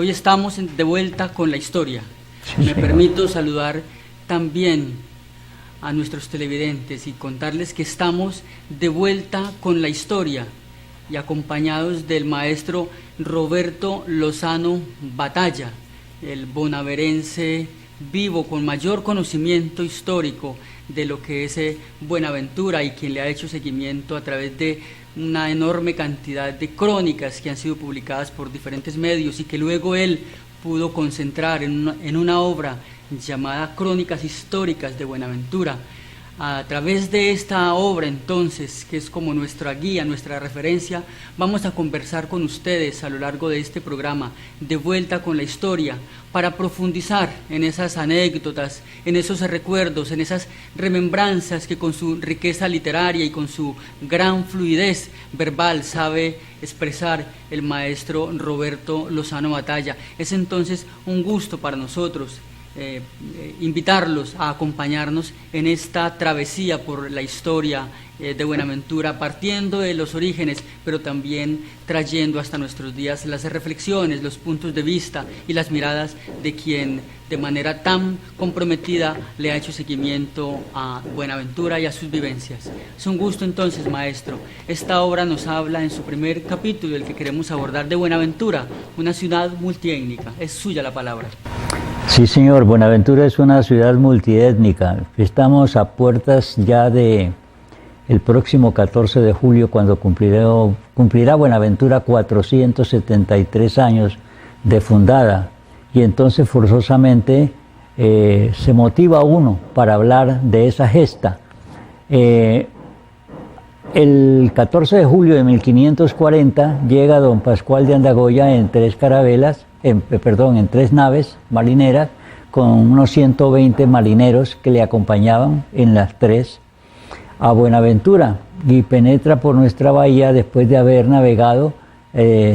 Hoy estamos de vuelta con la historia. Sí, Me señor. permito saludar también a nuestros televidentes y contarles que estamos de vuelta con la historia y acompañados del maestro Roberto Lozano Batalla, el bonaverense vivo con mayor conocimiento histórico de lo que es Buenaventura y quien le ha hecho seguimiento a través de una enorme cantidad de crónicas que han sido publicadas por diferentes medios y que luego él pudo concentrar en una obra llamada Crónicas Históricas de Buenaventura. A través de esta obra, entonces, que es como nuestra guía, nuestra referencia, vamos a conversar con ustedes a lo largo de este programa, de vuelta con la historia, para profundizar en esas anécdotas, en esos recuerdos, en esas remembranzas que con su riqueza literaria y con su gran fluidez verbal sabe expresar el maestro Roberto Lozano Batalla. Es entonces un gusto para nosotros invitarlos a acompañarnos en esta travesía por la historia de Buenaventura, partiendo de los orígenes, pero también trayendo hasta nuestros días las reflexiones, los puntos de vista y las miradas de quien de manera tan comprometida le ha hecho seguimiento a Buenaventura y a sus vivencias. Es un gusto entonces, maestro. Esta obra nos habla en su primer capítulo, el que queremos abordar, de Buenaventura, una ciudad multiétnica. Es suya la palabra. Sí, señor. Buenaventura es una ciudad multiétnica. Estamos a puertas ya de el próximo 14 de julio, cuando cumplirá Buenaventura 473 años de fundada. Y entonces forzosamente se motiva uno para hablar de esa gesta. El 14 de julio de 1540 llega don Pascual de Andagoya en tres naves marineras, con unos 120 marineros que le acompañaban en las tres, a Buenaventura, y penetra por nuestra bahía después de haber navegado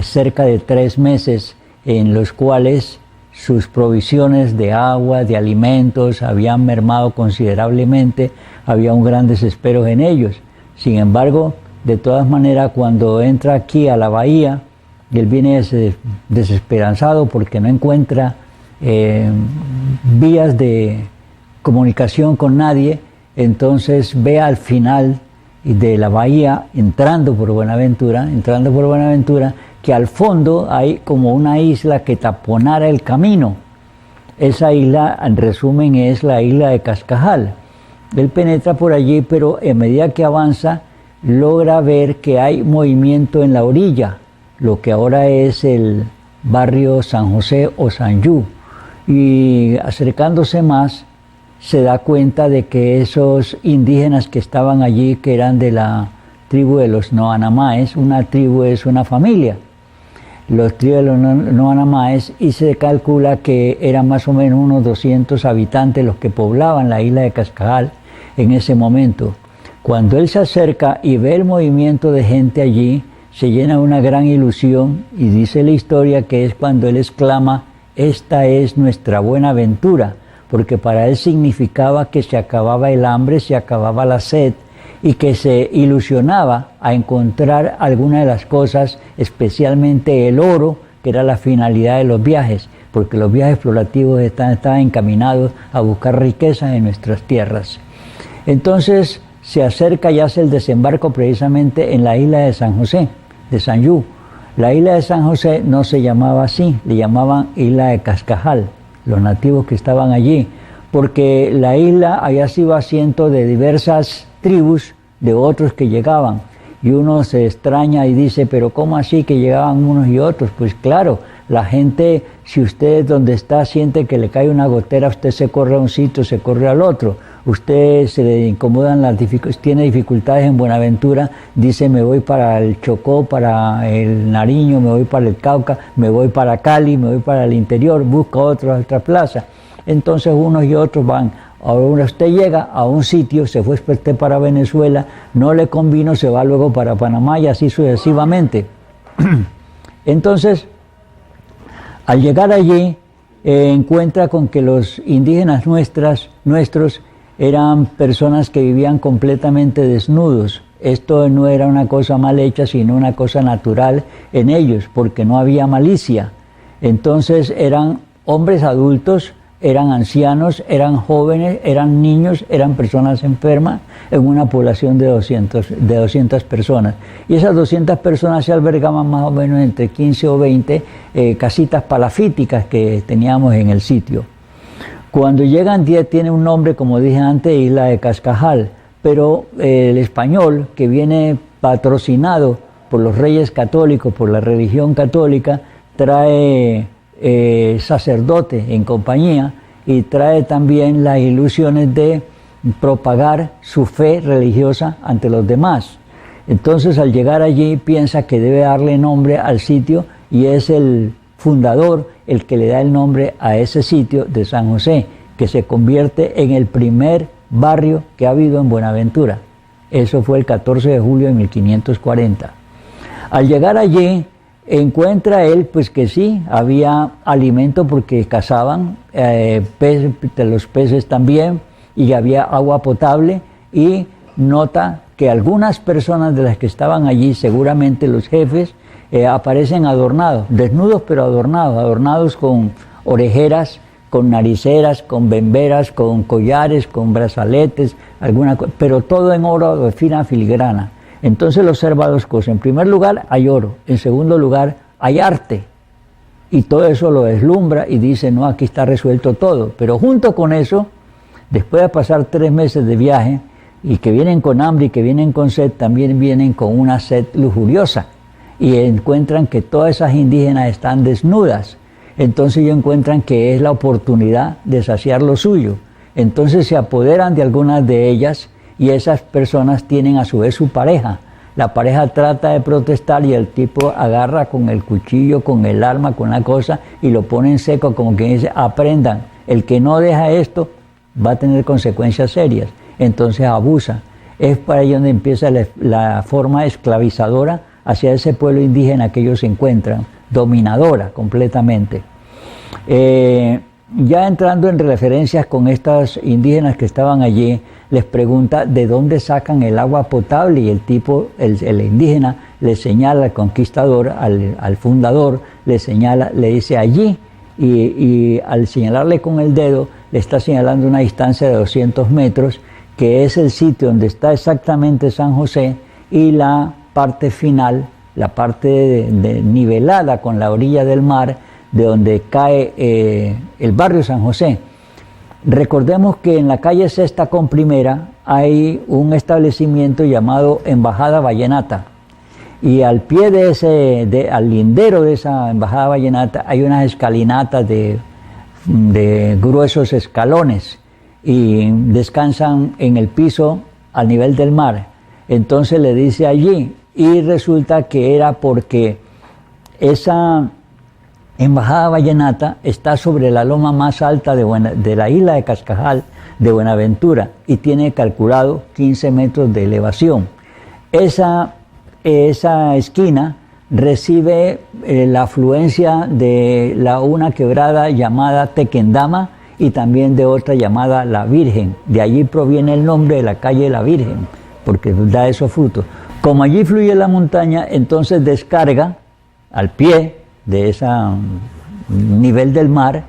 cerca de 3 meses, en los cuales sus provisiones de agua, de alimentos, habían mermado considerablemente. Había un gran desespero en ellos. Sin embargo, de todas maneras, cuando entra aquí a la bahía, él viene desesperanzado porque no encuentra vías de comunicación con nadie. Entonces ve al final de la bahía, entrando por Buenaventura, que al fondo hay como una isla que taponara el camino. Esa isla, en resumen, es la isla de Cascajal. Él penetra por allí, pero en medida que avanza, logra ver que hay movimiento en la orilla, lo que ahora es el barrio San José o Sanjú. Y acercándose más, se da cuenta de que esos indígenas que estaban allí, que eran de la tribu de los Noanamaes, una tribu es una familia, los tribus de los Noanamaes, y se calcula que eran más o menos unos 200 habitantes los que poblaban la isla de Cascajal en ese momento. Cuando él se acerca y ve el movimiento de gente allí, se llena de una gran ilusión, y dice la historia que es cuando él exclama: "Esta es nuestra Buenaventura", porque para él significaba que se acababa el hambre, se acababa la sed, y que se ilusionaba a encontrar alguna de las cosas, especialmente el oro, que era la finalidad de los viajes, porque los viajes explorativos estaban encaminados a buscar riquezas en nuestras tierras. Entonces se acerca y hace el desembarco precisamente en la isla de San José, de Sanjú. La isla de San José no se llamaba así, le llamaban isla de Cascajal, los nativos que estaban allí, porque la isla había sido asiento de diversas tribus de otros que llegaban, y uno se extraña y dice: pero ¿cómo así que llegaban unos y otros? Pues claro, la gente, si usted donde está siente que le cae una gotera, usted se corre a un sitio, se corre al otro. Usted se le incomodan tiene dificultades en Buenaventura, dice: me voy para el Chocó, para el Nariño, me voy para el Cauca, me voy para Cali, me voy para el interior, busca otra plaza. Entonces unos y otros van. Ahora usted llega a un sitio, se fue usted para Venezuela, no le convino, se va luego para Panamá, y así sucesivamente. Entonces, al llegar allí, encuentra con que los indígenas nuestros eran personas que vivían completamente desnudos. Esto no era una cosa mal hecha, sino una cosa natural en ellos, porque no había malicia. Entonces eran hombres adultos, eran ancianos, eran jóvenes, eran niños, eran personas enfermas en una población de 200 personas. Y esas 200 personas se albergaban más o menos entre 15 o 20 casitas palafíticas que teníamos en el sitio. Cuando llegan 10 tiene un nombre, como dije antes, Isla de Cascajal, pero el español, que viene patrocinado por los reyes católicos, por la religión católica, trae sacerdote en compañía y trae también las ilusiones de propagar su fe religiosa ante los demás. Entonces, al llegar allí, piensa que debe darle nombre al sitio y es el fundador el que le da el nombre a ese sitio de San José, que se convierte en el primer barrio que ha habido en Buenaventura. Eso fue el 14 de julio de 1540. Al llegar allí, encuentra él pues que sí, había alimento porque cazaban los peces también, y había agua potable, y nota que algunas personas de las que estaban allí, seguramente los jefes, aparecen adornados, desnudos pero adornados con orejeras, con nariceras, con bemberas, con collares, con brazaletes, pero todo en oro de fina filigrana. Entonces él observa dos cosas: en primer lugar hay oro, en segundo lugar hay arte, y todo eso lo deslumbra y dice, no, aquí está resuelto todo. Pero junto con eso, después de pasar 3 meses de viaje, y que vienen con hambre y que vienen con sed, también vienen con una sed lujuriosa, y encuentran que todas esas indígenas están desnudas. Entonces ellos encuentran que es la oportunidad de saciar lo suyo. Entonces se apoderan de algunas de ellas, y esas personas tienen a su vez su pareja. La pareja trata de protestar y el tipo agarra con el cuchillo, con el arma, con la cosa, y lo pone en seco, como que dice, aprendan, el que no deja esto va a tener consecuencias serias. Entonces abusa. Es para ello donde empieza la forma esclavizadora hacia ese pueblo indígena que ellos encuentran, dominadora completamente. Ya entrando en referencias con estas indígenas que estaban allí, les pregunta de dónde sacan el agua potable, y el tipo, el indígena, le señala al conquistador, al fundador, le señala, le dice allí, y al señalarle con el dedo, le está señalando una distancia de 200 metros, que es el sitio donde está exactamente San José, y la parte final, la parte nivelada con la orilla del mar, de donde cae el barrio San José. Recordemos que en la calle Sexta con Primera hay un establecimiento llamado Embajada Vallenata, y al pie de al lindero de esa Embajada Vallenata hay unas escalinatas de gruesos escalones, y descansan en el piso al nivel del mar. Entonces le dice allí, y resulta que era porque esa Embajada Vallenata está sobre la loma más alta de la isla de Cascajal, de Buenaventura, y tiene calculado 15 metros de elevación. Esa esquina recibe la afluencia de una quebrada llamada Tequendama, y también de otra llamada La Virgen. De allí proviene el nombre de la calle La Virgen, porque da esos frutos. Como allí fluye la montaña, entonces descarga al pie de ese nivel del mar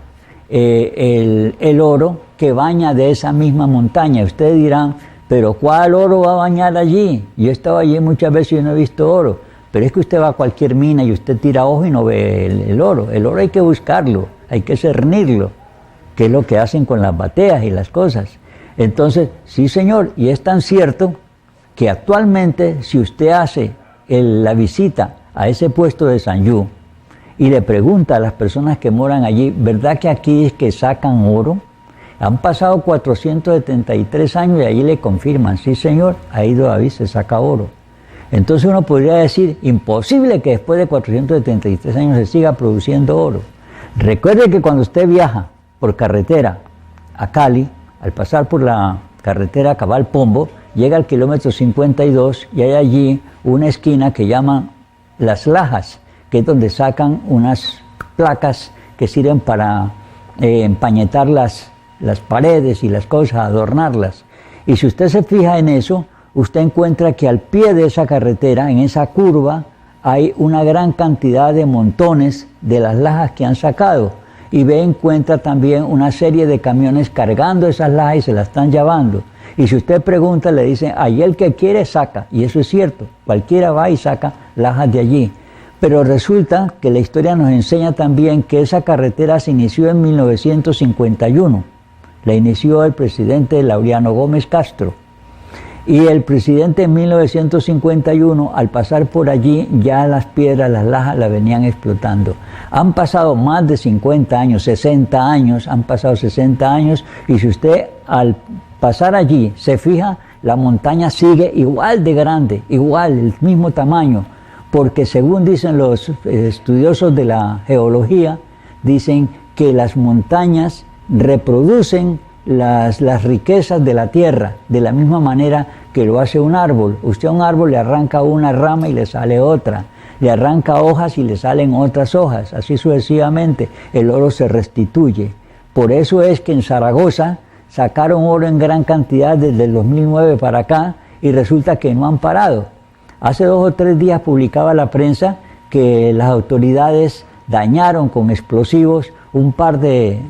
el oro que baña de esa misma montaña. Ustedes dirán, pero ¿cuál oro va a bañar allí? Yo he estado allí muchas veces y no he visto oro. Pero es que usted va a cualquier mina y usted tira ojo y no ve el oro. El oro hay que buscarlo, hay que cernirlo, que es lo que hacen con las bateas y las cosas. Entonces, sí señor, y es tan cierto que actualmente si usted hace la visita a ese puesto de Sanyú y le pregunta a las personas que moran allí, ¿verdad que aquí es que sacan oro? Han pasado 473 años y allí le confirman, sí señor, ahí todavía se saca oro. Entonces uno podría decir, imposible que después de 473 años se siga produciendo oro. Recuerde que cuando usted viaja por carretera a Cali, al pasar por la carretera Cabal Pombo, llega al kilómetro 52 y hay allí una esquina que llaman Las Lajas, que es donde sacan unas placas que sirven para empañetar las paredes y las cosas, adornarlas. Y si usted se fija en eso, usted encuentra que al pie de esa carretera, en esa curva, hay una gran cantidad de montones de las lajas que han sacado. Y encuentra también una serie de camiones cargando esas lajas y se las están llevando. Y si usted pregunta, le dicen, ahí el que quiere saca. Y eso es cierto, cualquiera va y saca lajas de allí. Pero resulta que la historia nos enseña también que esa carretera se inició en 1951. La inició el presidente Laureano Gómez Castro. Y el presidente en 1951, al pasar por allí, ya las piedras, las lajas, las venían explotando. Han pasado más de 50 años, 60 años, han pasado 60 años, y si usted al pasar allí se fija, la montaña sigue igual de grande, igual, el mismo tamaño, porque según dicen los estudiosos de la geología, dicen que las montañas reproducen las riquezas de la tierra, de la misma manera que lo hace un árbol. Usted a un árbol le arranca una rama y le sale otra, le arranca hojas y le salen otras hojas, así sucesivamente. El oro se restituye. Por eso es que en Zaragoza sacaron oro en gran cantidad desde el 2009 para acá y resulta que no han parado. Hace 2 o 3 días publicaba la prensa que las autoridades dañaron con explosivos un par de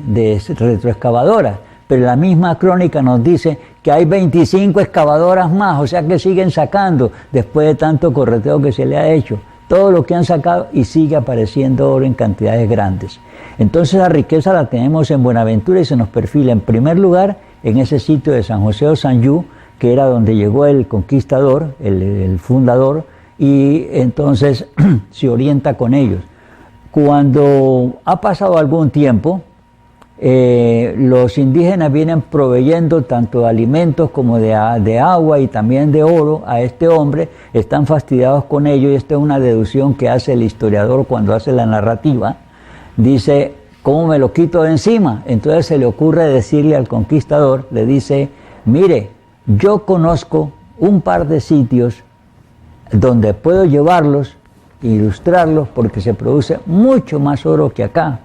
retroexcavadoras. Pero la misma crónica nos dice que hay 25 excavadoras más, o sea que siguen sacando después de tanto correteo que se le ha hecho. Todo lo que han sacado y sigue apareciendo oro en cantidades grandes. Entonces la riqueza la tenemos en Buenaventura y se nos perfila en primer lugar en ese sitio de San José Ossanyú, que era donde llegó el conquistador, el fundador, y entonces se orienta con ellos. Cuando ha pasado algún tiempo, los indígenas vienen proveyendo tanto de alimentos como de agua y también de oro a este hombre, están fastidiados con ello, y esta es una deducción que hace el historiador cuando hace la narrativa. Dice, ¿cómo me lo quito de encima? Entonces se le ocurre decirle al conquistador, le dice, mire, yo conozco un par de sitios donde puedo llevarlos, ilustrarlos, porque se produce mucho más oro que acá.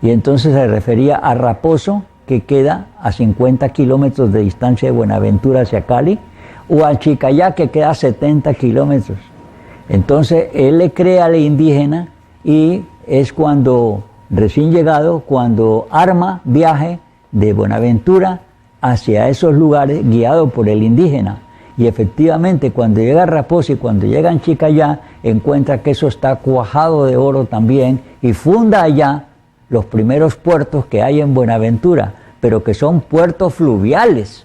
Y entonces se refería a Raposo, que queda a 50 kilómetros de distancia de Buenaventura hacia Cali, o a Chicayá, que queda a 70 kilómetros. Entonces él le cree al indígena y es cuando, recién llegado, cuando arma viaje de Buenaventura hacia esos lugares guiado por el indígena. Y efectivamente cuando llega a Raposo y cuando llega a Chicayá, encuentra que eso está cuajado de oro también y funda allá los primeros puertos que hay en Buenaventura, pero que son puertos fluviales,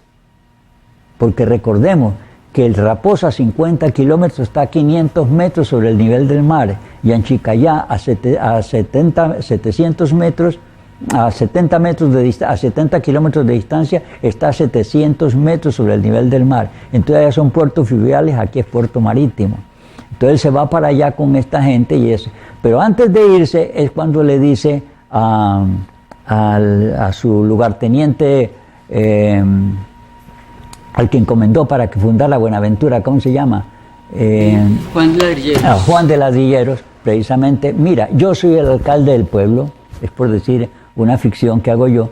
porque recordemos que el Raposo a 50 kilómetros está a 500 metros sobre el nivel del mar, y en Chicayá a 70 kilómetros de distancia está a 700 metros sobre el nivel del mar. Entonces allá son puertos fluviales, aquí es puerto marítimo. Entonces se va para allá con esta gente y eso. Pero antes de irse es cuando le dice a su lugarteniente, al que encomendó para que fundara Buenaventura, ¿cómo se llama? Juan de Ladrilleros. Juan de Ladrilleros, precisamente. Mira, yo soy el alcalde del pueblo, es por decir una ficción que hago yo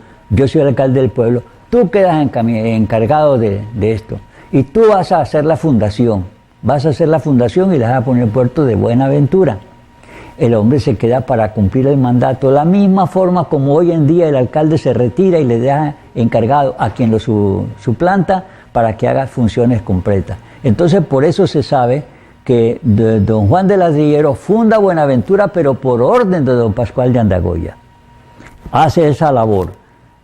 soy el alcalde del pueblo, tú quedas encargado de esto, y tú vas a hacer la fundación y le vas a poner el puerto de Buenaventura. El hombre se queda para cumplir el mandato, la misma forma como hoy en día el alcalde se retira y le deja encargado a quien lo suplanta para que haga funciones completas. Entonces por eso se sabe que don Juan de Ladrilleros funda Buenaventura, pero por orden de don Pascual de Andagoya. Hace esa labor.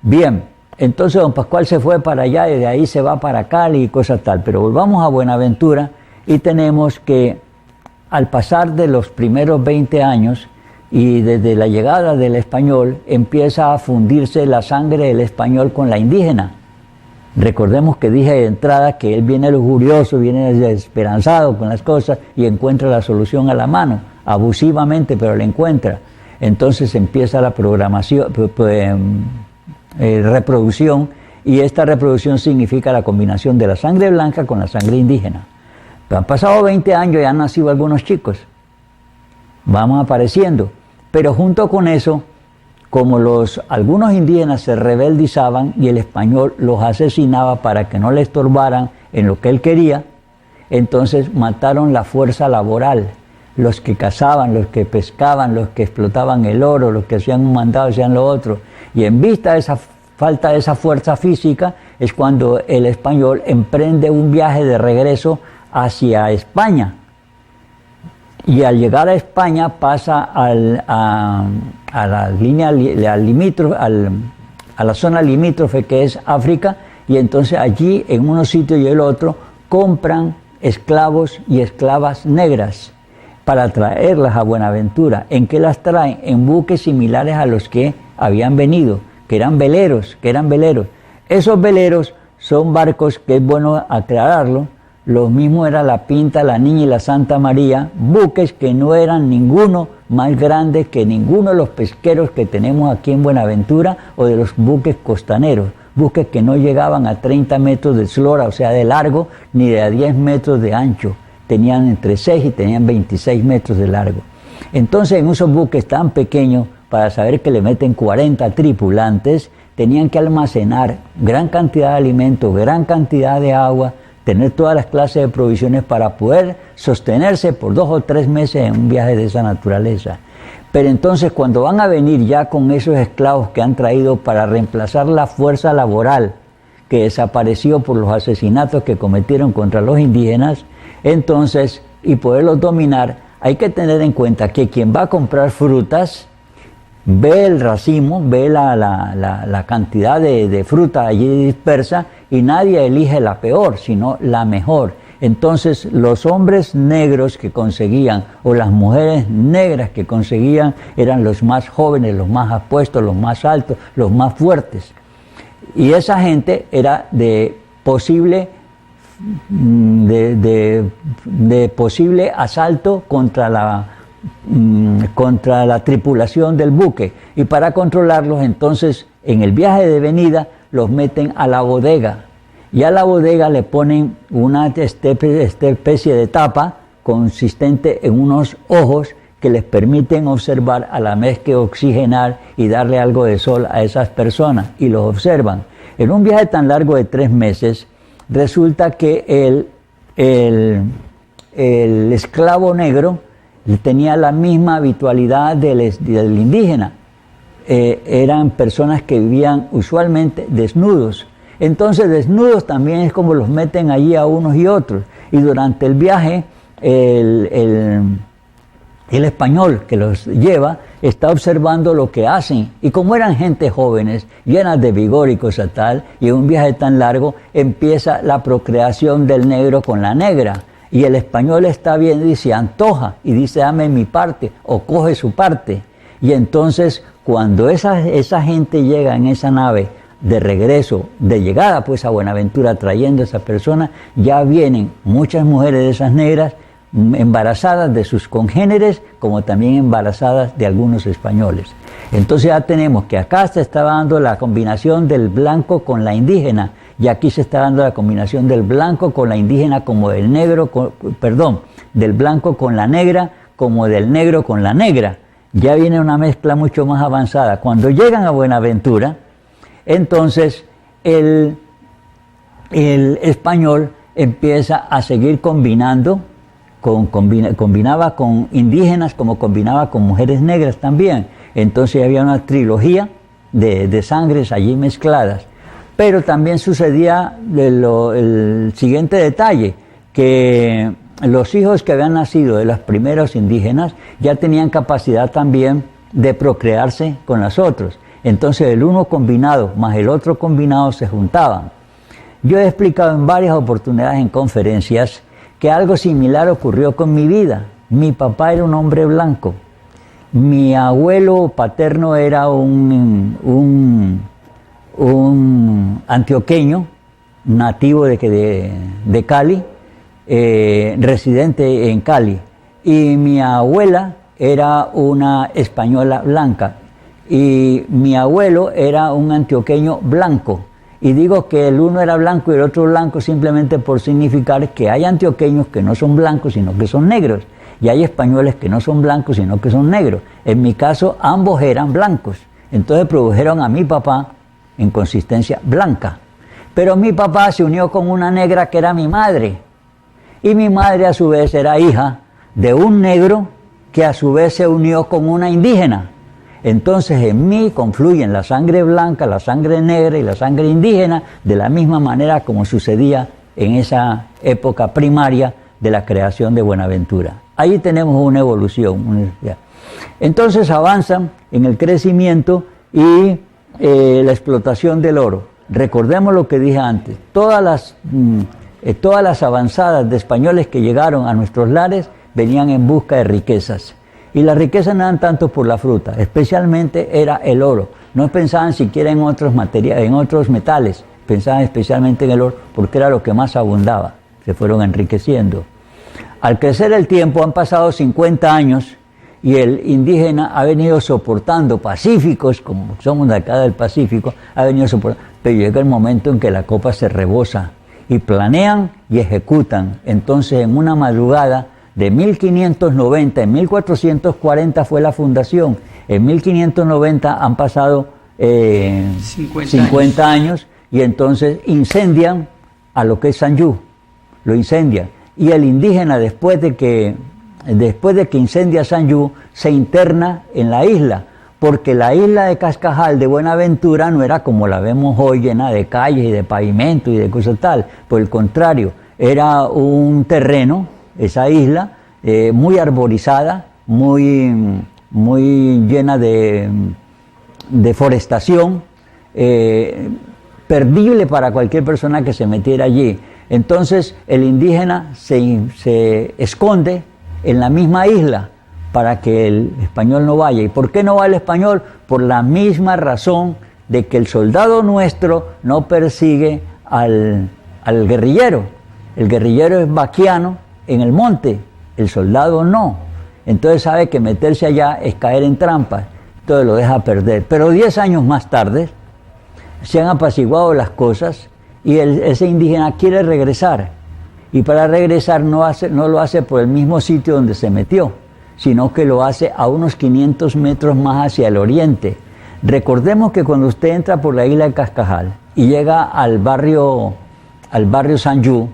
Bien, entonces don Pascual se fue para allá y de ahí se va para Cali y cosas tal. Pero volvamos a Buenaventura y tenemos que al pasar de los primeros 20 años y desde la llegada del español empieza a fundirse la sangre del español con la indígena. Recordemos que dije de entrada que él viene lujurioso, viene desesperanzado con las cosas y encuentra la solución a la mano, abusivamente, pero la encuentra. Entonces empieza la reproducción, y esta reproducción significa la combinación de la sangre blanca con la sangre indígena. Pero han pasado 20 años y han nacido algunos chicos, vamos apareciendo, pero junto con eso, como algunos indígenas se rebeldizaban y el español los asesinaba para que no le estorbaran en lo que él quería, entonces mataron la fuerza laboral. los que cazaban, los que pescaban, los que explotaban el oro, los que hacían un mandado, hacían lo otro. Y en vista de esa falta de esa fuerza física es cuando el español emprende un viaje de regreso hacia España. Y al llegar a España pasa a la línea, a la zona limítrofe que es África, y entonces allí en unos sitios y el otro compran esclavos y esclavas negras para traerlas a Buenaventura. ¿En qué las traen? En buques similares a los que habían venido, que eran veleros. Esos veleros son barcos, que es bueno aclararlo, lo mismo era la Pinta, la Niña y la Santa María, buques que no eran ninguno más grande que ninguno de los pesqueros que tenemos aquí en Buenaventura o de los buques costaneros, buques que no llegaban a 30 metros de eslora, o sea de largo, ni de a 10 metros de ancho, tenían entre 6 y tenían 26 metros de largo. Entonces en esos buques tan pequeños, para saber que le meten 40 tripulantes, tenían que almacenar gran cantidad de alimentos, gran cantidad de agua, tener todas las clases de provisiones para poder sostenerse por 2 o 3 meses en un viaje de esa naturaleza. Pero entonces cuando van a venir ya con esos esclavos que han traído para reemplazar la fuerza laboral que desapareció por los asesinatos que cometieron contra los indígenas, entonces, y poderlos dominar, hay que tener en cuenta que quien va a comprar frutas ve el racimo, ve la cantidad de fruta allí dispersa y nadie elige la peor, sino la mejor. Entonces los hombres negros que conseguían o las mujeres negras que conseguían eran los más jóvenes, los más apuestos, los más altos, los más fuertes. Y esa gente era de posible asalto contra la tripulación del buque, y para controlarlos entonces en el viaje de venida los meten a la bodega, y a la bodega le ponen una especie de tapa consistente en unos ojos que les permiten observar a la vez que oxigenar y darle algo de sol a esas personas, y los observan. En un viaje tan largo de 3 meses resulta que el esclavo negro tenía la misma habitualidad del indígena. Eran personas que vivían usualmente desnudos. Entonces desnudos también es como los meten allí a unos y otros. Y durante el viaje el español que los lleva está observando lo que hacen. Y como eran gente jóvenes, llenas de vigor y cosa tal, y en un viaje tan largo empieza la procreación del negro con la negra. Y el español está viendo y se antoja y dice dame mi parte o coge su parte. Y entonces cuando esa gente llega en esa nave de regreso, de llegada pues a Buenaventura trayendo a esa persona, ya vienen muchas mujeres de esas negras embarazadas de sus congéneres como también embarazadas de algunos españoles. Entonces ya tenemos que acá se está dando la combinación del blanco con la indígena, y aquí se está dando la combinación del blanco con la indígena como del negro, del blanco con la negra como del negro con la negra. Ya viene una mezcla mucho más avanzada. Cuando llegan a Buenaventura, entonces el español empieza a seguir combinando, combinaba con indígenas como combinaba con mujeres negras también. Entonces había una trilogía de sangres allí mezcladas. Pero también sucedía el siguiente detalle, que los hijos que habían nacido de los primeros indígenas ya tenían capacidad también de procrearse con los otros. Entonces el uno combinado más el otro combinado se juntaban. Yo he explicado en varias oportunidades en conferencias que algo similar ocurrió con mi vida. Mi papá era un hombre blanco. Mi abuelo paterno era un antioqueño, nativo de Cali, residente en Cali. Y mi abuela era una española blanca. Y mi abuelo era un antioqueño blanco. Y digo que el uno era blanco y el otro blanco simplemente por significar que hay antioqueños que no son blancos, sino que son negros. Y hay españoles que no son blancos, sino que son negros. En mi caso, ambos eran blancos. Entonces produjeron a mi papá en consistencia blanca. Pero mi papá se unió con una negra que era mi madre. Y mi madre a su vez era hija de un negro que a su vez se unió con una indígena. Entonces en mí confluyen la sangre blanca, la sangre negra y la sangre indígena de la misma manera como sucedía en esa época primaria de la creación de Buenaventura. Ahí tenemos una evolución. Entonces avanzan en el crecimiento y la explotación del oro. Recordemos lo que dije antes, todas las avanzadas de españoles que llegaron a nuestros lares venían en busca de riquezas. Y las riquezas no eran tanto por la fruta, especialmente era el oro. No pensaban siquiera en otros materiales, en otros metales, pensaban especialmente en el oro porque era lo que más abundaba. Se fueron enriqueciendo. Al crecer el tiempo, han pasado 50 años y el indígena ha venido soportando pacíficos, como somos de acá del Pacífico, ha venido soportando, pero llega el momento en que la copa se rebosa y planean y ejecutan. Entonces, en una madrugada de 1590, en 1440 fue la fundación, en 1590 han pasado 50 años y entonces incendian a lo que es Sanjú, lo incendian. Y el indígena, después de que incendia Sanjú, se interna en la isla, porque la isla de Cascajal de Buenaventura no era como la vemos hoy, llena de calles y de pavimento y de cosas tal. Por el contrario, era un terreno, esa isla, muy arborizada, muy llena de forestación, perdible para cualquier persona que se metiera allí. Entonces el indígena se esconde en la misma isla para que el español no vaya. ¿Y por qué no va el español? Por la misma razón de que el soldado nuestro no persigue al guerrillero. El guerrillero es vaquiano en el monte, el soldado no. Entonces sabe que meterse allá es caer en trampas, entonces lo deja perder. Pero 10 años más tarde se han apaciguado las cosas y ese indígena quiere regresar. Y para regresar no lo hace por el mismo sitio donde se metió, sino que lo hace a unos 500 metros más hacia el oriente. Recordemos que cuando usted entra por la isla de Cascajal y llega al barrio Sanjú,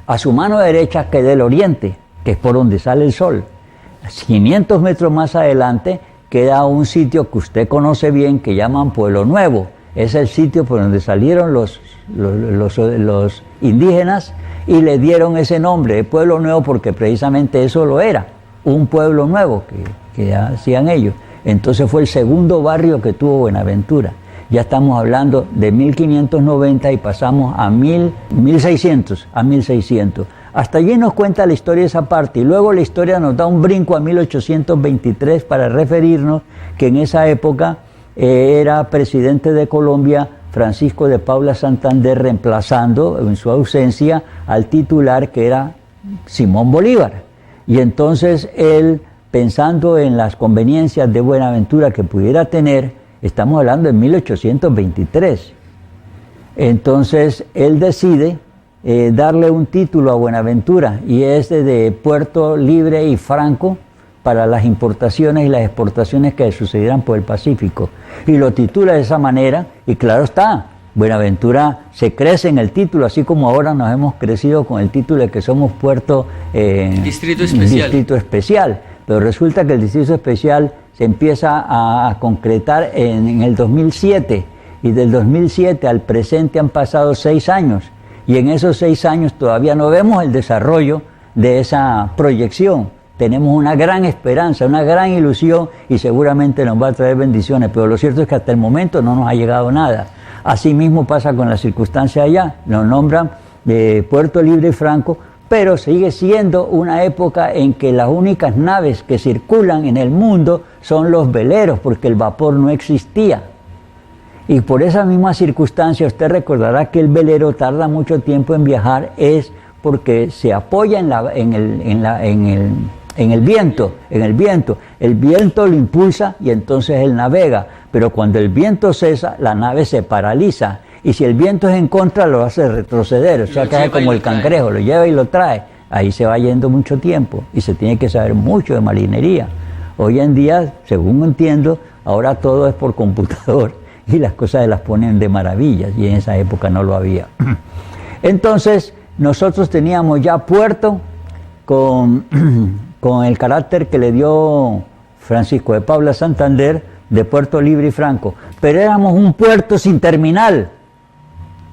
a su mano derecha queda el oriente, que es por donde sale el sol. 500 metros más adelante queda un sitio que usted conoce bien, que llaman Pueblo Nuevo. Es el sitio por donde salieron los indígenas y le dieron ese nombre de Pueblo Nuevo porque precisamente eso lo era, un pueblo nuevo que hacían ellos. Entonces fue el segundo barrio que tuvo Buenaventura. Ya estamos hablando de 1590 y pasamos a 1600. Hasta allí nos cuenta la historia esa parte y luego la historia nos da un brinco a 1823 para referirnos que en esa época era presidente de Colombia Francisco de Paula Santander, reemplazando en su ausencia al titular que era Simón Bolívar. Y entonces él, pensando en las conveniencias de Buenaventura que pudiera tener, estamos hablando de 1823, entonces él decide darle un título a Buenaventura y es de puerto libre y franco para las importaciones y las exportaciones que sucedieran por el Pacífico. Y lo titula de esa manera, y claro está, Buenaventura se crece en el título, así como ahora nos hemos crecido con el título de que somos puerto Distrito Especial. Pero resulta que el Distrito Especial se empieza a concretar en el 2007, y del 2007 al presente han pasado 6 años, y en esos 6 años todavía no vemos el desarrollo de esa proyección. Tenemos una gran esperanza, una gran ilusión y seguramente nos va a traer bendiciones, pero lo cierto es que hasta el momento no nos ha llegado nada. Así mismo pasa con las circunstancias allá, nos nombran de Puerto Libre y Franco, pero sigue siendo una época en que las únicas naves que circulan en el mundo son los veleros, porque el vapor no existía. Y por esa misma circunstancia usted recordará que el velero tarda mucho tiempo en viajar, es porque se apoya en el viento. El viento lo impulsa y entonces él navega, pero cuando el viento cesa, la nave se paraliza, y si el viento es en contra, lo hace retroceder, o sea que es como el cangrejo, lo lleva y lo trae. Ahí se va yendo mucho tiempo y se tiene que saber mucho de marinería. Hoy en día, según entiendo, ahora todo es por computador y las cosas se las ponen de maravillas, y en esa época no lo había. Entonces nosotros teníamos ya puerto con con el carácter que le dio Francisco de Paula Santander de Puerto Libre y Franco, pero éramos un puerto sin terminal,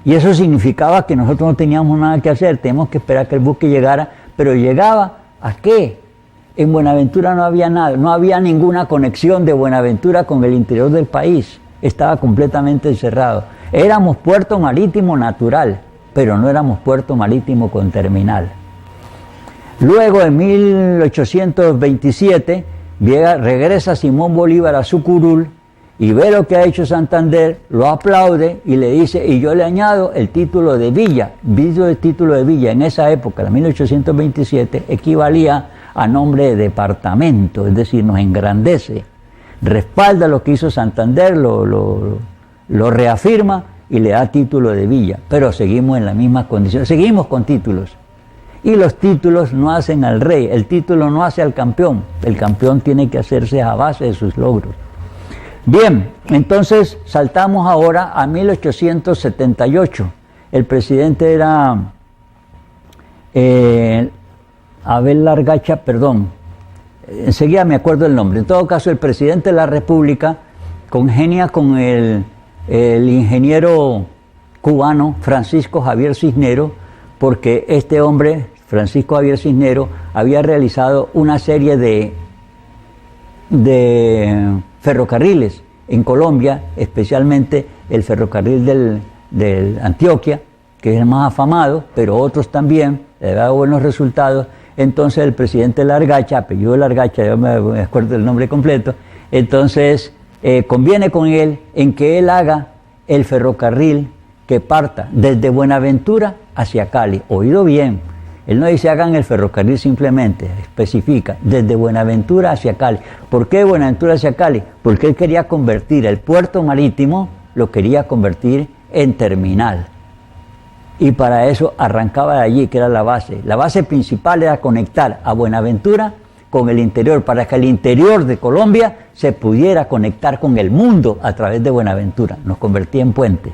y eso significaba que nosotros no teníamos nada que hacer, teníamos que esperar que el buque llegara, pero llegaba ¿a qué? En Buenaventura no había nada, no había ninguna conexión de Buenaventura con el interior del país, estaba completamente encerrado. Éramos puerto marítimo natural, pero no éramos puerto marítimo con terminal. Luego, en 1827, regresa Simón Bolívar a su curul y ve lo que ha hecho Santander, lo aplaude y le dice, y yo le añado el título de villa. El título de villa en esa época, en 1827, equivalía a nombre de departamento, es decir, nos engrandece, respalda lo que hizo Santander, lo reafirma y le da título de villa, pero seguimos en las mismas condiciones, seguimos con títulos. Y los títulos no hacen al rey, el título no hace al campeón, el campeón tiene que hacerse a base de sus logros. Bien, entonces saltamos ahora a 1878, el presidente era Abel Largacha, perdón, enseguida me acuerdo el nombre. En todo caso, el presidente de la República congenia con el ingeniero cubano Francisco Javier Cisneros, porque este hombre, Francisco Javier Cisneros, había realizado una serie de ferrocarriles en Colombia, especialmente el ferrocarril del Antioquia, que es el más afamado, pero otros también, le ha dado buenos resultados. Entonces el presidente Largacha, apellido Largacha, yo me acuerdo del nombre completo, entonces conviene con él en que él haga el ferrocarril que parta desde Buenaventura hacia Cali. Oído bien, él no dice hagan el ferrocarril simplemente, especifica, desde Buenaventura hacia Cali. ¿Por qué Buenaventura hacia Cali? Porque él quería convertir el puerto marítimo, lo quería convertir en terminal. Y para eso arrancaba de allí, que era la base. La base principal era conectar a Buenaventura con el interior, para que el interior de Colombia se pudiera conectar con el mundo a través de Buenaventura. Nos convertía en puente.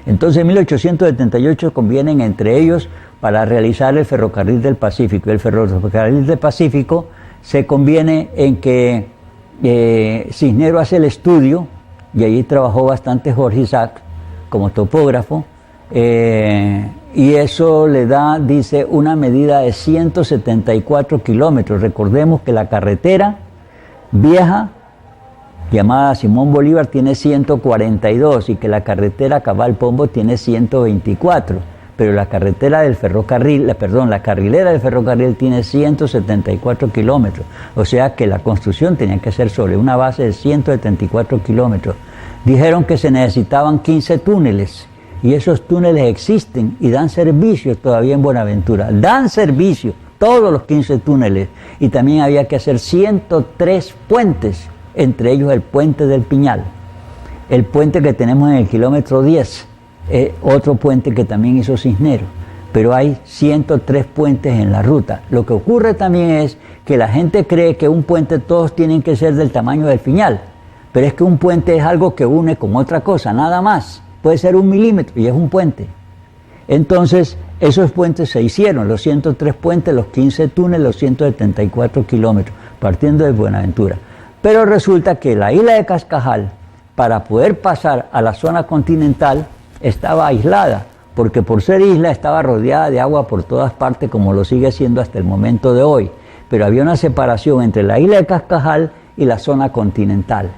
Entonces en 1878 convienen entre ellos para realizar el ferrocarril del Pacífico. El ferrocarril del Pacífico se conviene en que Cisneros hace el estudio, y allí trabajó bastante Jorge Isaac como topógrafo, y eso le da, dice, una medida de 174 kilómetros. Recordemos que la carretera vieja, llamada Simón Bolívar, tiene 142 y que la carretera Cabal Pombo tiene 124, pero la carretera del ferrocarril, la carrilera del ferrocarril tiene 174 kilómetros, o sea que la construcción tenía que ser sobre una base de 174 kilómetros. Dijeron que se necesitaban 15 túneles, y esos túneles existen y dan servicio todavía en Buenaventura. Dan servicio, todos los 15 túneles. Y también había que hacer 103 puentes, entre ellos el puente del Piñal. El puente que tenemos en el kilómetro 10, otro puente que también hizo Cisneros. Pero hay 103 puentes en la ruta. Lo que ocurre también es que la gente cree que un puente todos tienen que ser del tamaño del Piñal. Pero es que un puente es algo que une con otra cosa, nada más. Puede ser 1 milímetro y es un puente. Entonces, esos puentes se hicieron, los 103 puentes, los 15 túneles, los 174 kilómetros, partiendo de Buenaventura. Pero resulta que la isla de Cascajal, para poder pasar a la zona continental, estaba aislada, porque por ser isla estaba rodeada de agua por todas partes, como lo sigue siendo hasta el momento de hoy. Pero había una separación entre la isla de Cascajal y la zona continental.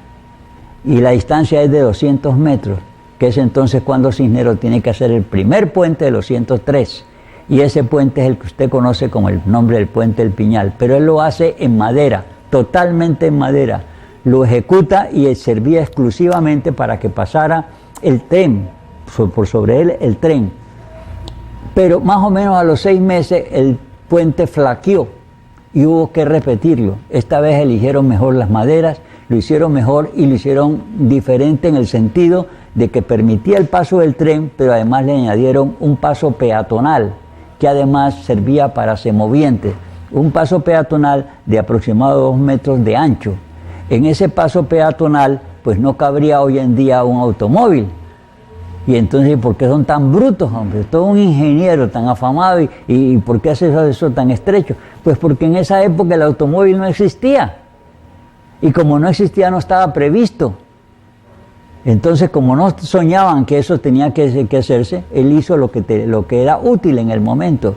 Y la distancia es de 200 metros. Que es entonces cuando Cisneros tiene que hacer el primer puente de los 103, y ese puente es el que usted conoce como el nombre del puente del Piñal, pero él lo hace en madera, totalmente en madera, lo ejecuta y servía exclusivamente para que pasara el tren, por sobre él el tren, pero más o menos a los 6 meses el puente flaqueó y hubo que repetirlo. Esta vez eligieron mejor las maderas, lo hicieron mejor y lo hicieron diferente en el sentido de que permitía el paso del tren, pero además le añadieron un paso peatonal, que además servía para semovientes, un paso peatonal de aproximadamente 2 metros de ancho. En ese paso peatonal, pues no cabría hoy en día un automóvil, Y entonces, ¿por qué son tan brutos, hombre? Todo un ingeniero tan afamado y ¿por qué hace eso tan estrecho? Pues porque en esa época el automóvil no existía. Y como no existía, no estaba previsto. Entonces, como no soñaban que eso tenía que hacerse, él hizo lo que era útil en el momento.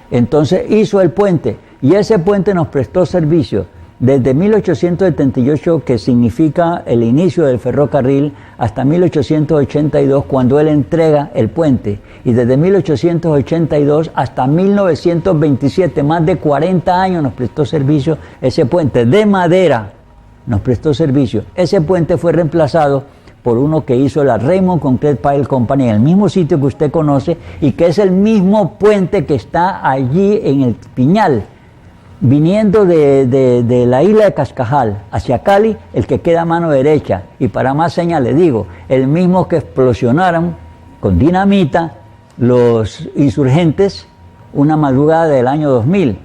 Entonces hizo el puente, y ese puente nos prestó servicio desde 1878, que significa el inicio del ferrocarril, hasta 1882, cuando él entrega el puente, y desde 1882 hasta 1927, más de 40 años nos prestó servicio ese puente de madera, nos prestó servicio. Ese puente fue reemplazado por uno que hizo la Raymond Concrete Pile Company en el mismo sitio que usted conoce, y que es el mismo puente que está allí en el Piñal, viniendo de la isla de Cascajal hacia Cali, el que queda a mano derecha. Y para más señas le digo, el mismo que explosionaron con dinamita los insurgentes una madrugada del año 2000.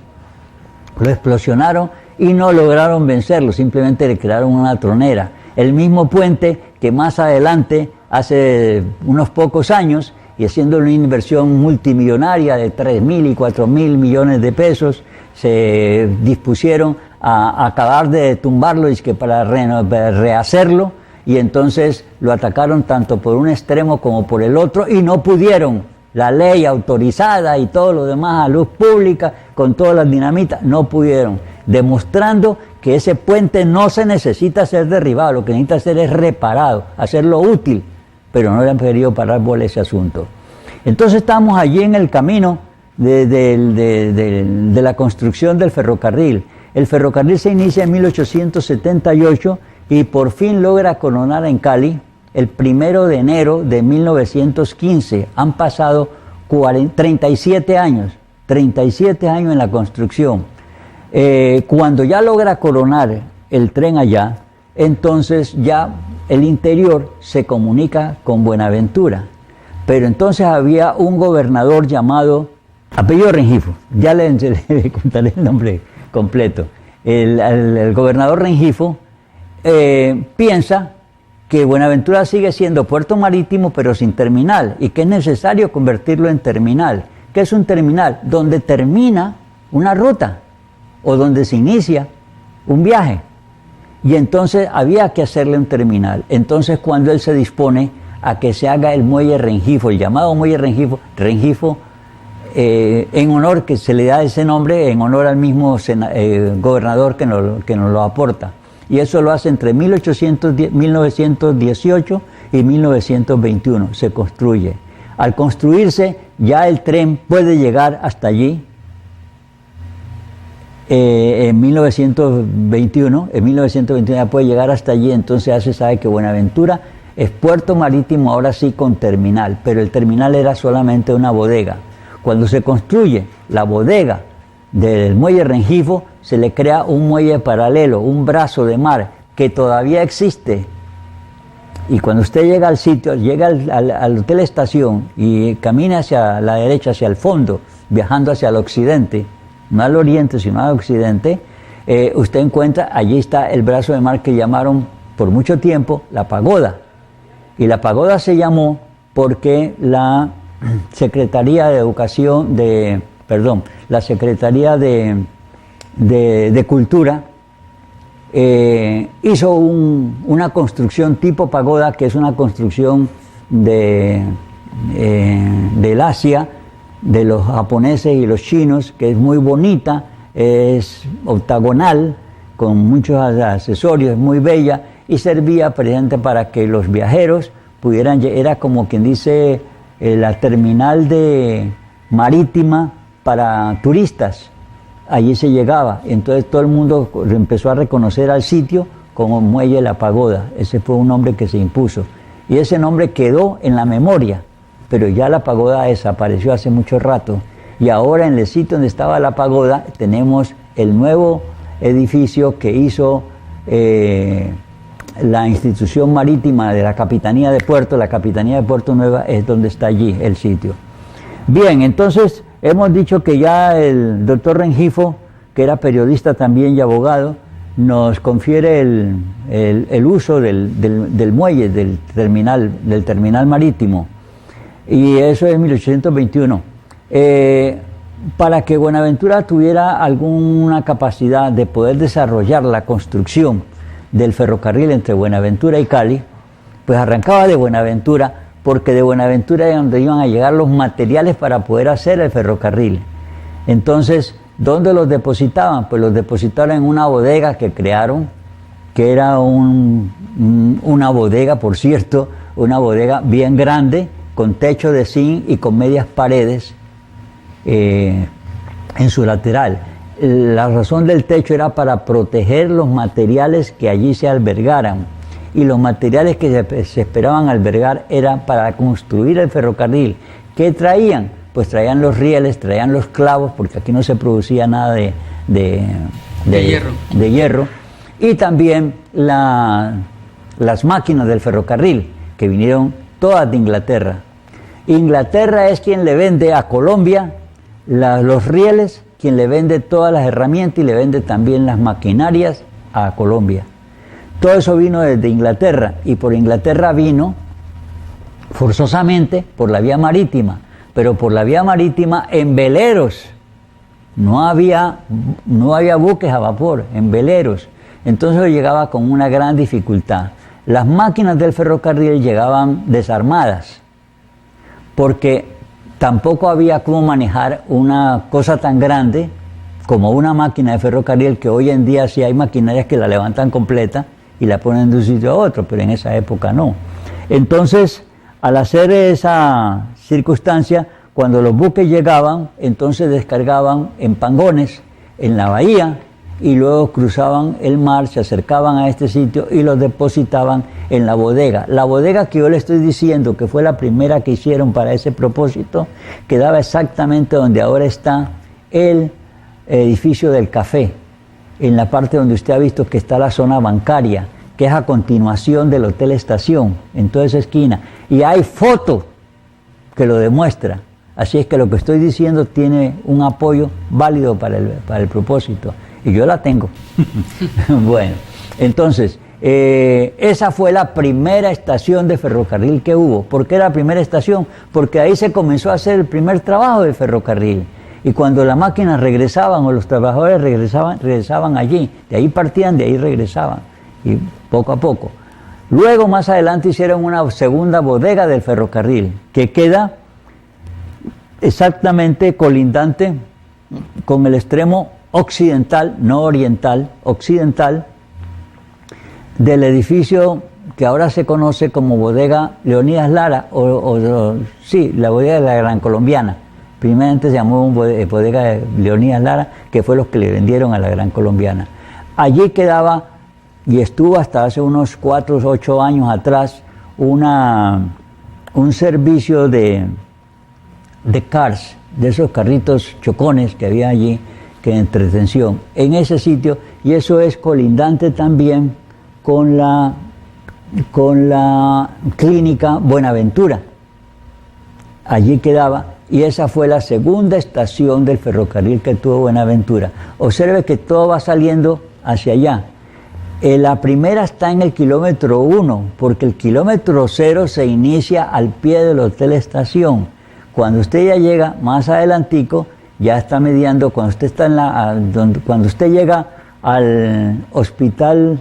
Lo explosionaron y no lograron vencerlo, simplemente le crearon una tronera. El mismo puente que más adelante, hace unos pocos años, y haciendo una inversión multimillonaria de 3.000 y 4.000 millones de pesos, se dispusieron a acabar de tumbarlo y que para rehacerlo, y entonces lo atacaron tanto por un extremo como por el otro, y no pudieron. La ley autorizada y todo lo demás a luz pública, con todas las dinamitas, no pudieron, demostrando que ese puente no se necesita ser derribado, lo que necesita hacer es reparado, hacerlo útil, pero no le han querido parar por ese asunto. Entonces estamos allí en el camino de la construcción del ferrocarril. El ferrocarril se inicia en 1878 y por fin logra coronar en Cali el 1 de enero de 1915. Han pasado 37 años en la construcción. Cuando ya logra coronar el tren allá, entonces ya el interior se comunica con Buenaventura. Pero entonces había un gobernador llamado, apellido Rengifo, ya le contaré el nombre completo. El gobernador Rengifo piensa que Buenaventura sigue siendo puerto marítimo pero sin terminal, y que es necesario convertirlo en terminal. ¿Qué es un terminal? Donde termina una ruta o donde se inicia un viaje. Y entonces había que hacerle un terminal. Entonces, cuando él se dispone a que se haga el muelle Rengifo, el llamado muelle Rengifo, en honor, que se le da ese nombre en honor al mismo gobernador que nos lo aporta. Y eso lo hace entre 1918 y 1921, se construye. Al construirse, ya el tren puede llegar hasta allí. En 1921 ya puede llegar hasta allí. Entonces ya se sabe que Buenaventura es puerto marítimo, ahora sí con terminal, pero el terminal era solamente una bodega. Cuando se construye la bodega del muelle Rengifo, se le crea un muelle paralelo, un brazo de mar que todavía existe. Y cuando usted llega al sitio, llega al hotel estación y camina hacia la derecha, hacia el fondo, viajando hacia el occidente, no al oriente, sino al occidente, usted encuentra, allí está el brazo de mar que llamaron por mucho tiempo la pagoda. Y la pagoda se llamó porque la Secretaría de Educación, la Secretaría de Cultura hizo una construcción tipo pagoda, que es una construcción del Asia, de los japoneses y los chinos, que es muy bonita, es octagonal, con muchos accesorios, es muy bella, y servía precisamente para que los viajeros pudieran, era como quien dice la terminal marítima para turistas. Allí se llegaba, entonces todo el mundo empezó a reconocer al sitio como Muelle La Pagoda. Ese fue un nombre que se impuso, y ese nombre quedó en la memoria, pero ya la pagoda desapareció hace mucho rato, y ahora en el sitio donde estaba la pagoda tenemos el nuevo edificio que hizo la institución marítima de la Capitanía de Puerto. La Capitanía de Puerto Nueva es donde está allí el sitio. Bien, entonces hemos dicho que ya el doctor Rengifo, que era periodista también y abogado, nos confiere el uso del muelle, del terminal marítimo. y eso es 1821. Para que Buenaventura tuviera alguna capacidad de poder desarrollar la construcción del ferrocarril entre Buenaventura y Cali, pues arrancaba de Buenaventura, porque de Buenaventura es donde iban a llegar los materiales para poder hacer el ferrocarril. Entonces, ¿dónde los depositaban? Pues los depositaron en una bodega que crearon, que era una bodega, por cierto, una bodega bien grande, con techo de zinc y con medias paredes en su lateral. La razón del techo era para proteger los materiales que allí se albergaran, y los materiales que se esperaban albergar eran para construir el ferrocarril. ¿Qué traían? Pues traían los rieles, traían los clavos, porque aquí no se producía nada de hierro, y también las máquinas del ferrocarril, que vinieron todas de Inglaterra. Inglaterra es quien le vende a Colombia los rieles, quien le vende todas las herramientas y le vende también las maquinarias a Colombia. Todo eso vino desde Inglaterra, y por Inglaterra vino forzosamente por la vía marítima, pero por la vía marítima en veleros. No había buques a vapor, en veleros. Entonces llegaba con una gran dificultad. Las máquinas del ferrocarril llegaban desarmadas, porque tampoco había cómo manejar una cosa tan grande como una máquina de ferrocarril, que hoy en día sí hay maquinarias que la levantan completa y la ponen de un sitio a otro, pero en esa época no. Entonces, al hacer esa circunstancia, cuando los buques llegaban, entonces descargaban en pangones en la bahía, y luego cruzaban el mar, se acercaban a este sitio y los depositaban en la bodega. La bodega que yo le estoy diciendo, que fue la primera que hicieron para ese propósito, quedaba exactamente donde ahora está el edificio del café, en la parte donde usted ha visto que está la zona bancaria, que es a continuación del Hotel Estación, en toda esa esquina. Y hay foto que lo demuestra. Así es que lo que estoy diciendo tiene un apoyo válido para el propósito. Y yo la tengo. Bueno, entonces, esa fue la primera estación de ferrocarril que hubo. ¿Por qué era la primera estación? Porque ahí se comenzó a hacer el primer trabajo del ferrocarril. Y cuando las máquinas regresaban o los trabajadores regresaban allí. De ahí partían, de ahí regresaban. Y poco a poco. Luego, más adelante, hicieron una segunda bodega del ferrocarril, que queda exactamente colindante con el extremo occidental, no oriental, occidental, del edificio que ahora se conoce como Bodega Leonidas Lara, sí, la bodega de la Gran Colombiana. Primeramente se llamó Bodega de Leonidas Lara, que fue los que le vendieron a la Gran Colombiana. Allí quedaba, y estuvo hasta hace unos 4 o 8 años atrás, un servicio de cars, de esos carritos chocones que había allí, que de entretención, en ese sitio, y eso es colindante también con la clínica Buenaventura. Allí quedaba, y esa fue la segunda estación del ferrocarril que tuvo Buenaventura. Observe que todo va saliendo hacia allá. La primera está en el kilómetro 1, porque el kilómetro 0 se inicia al pie del Hotel Estación. Cuando usted ya llega más adelantico, ya está mediando, cuando usted está cuando usted llega al hospital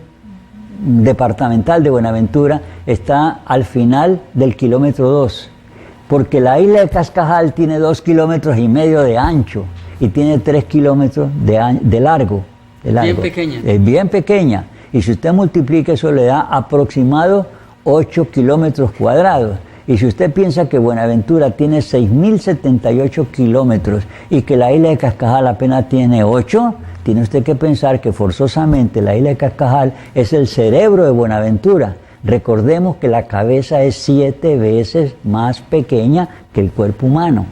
departamental de Buenaventura, está al final del kilómetro 2, porque la isla de Cascajal tiene 2,5 kilómetros de ancho y tiene 3 kilómetros de largo. Bien pequeña. Es bien pequeña, y si usted multiplica eso le da aproximado 8 kilómetros cuadrados. Y si usted piensa que Buenaventura tiene 6.078 kilómetros y que la isla de Cascajal apenas tiene 8, tiene usted que pensar que forzosamente la isla de Cascajal es el cerebro de Buenaventura. Recordemos que la cabeza es 7 veces más pequeña que el cuerpo humano.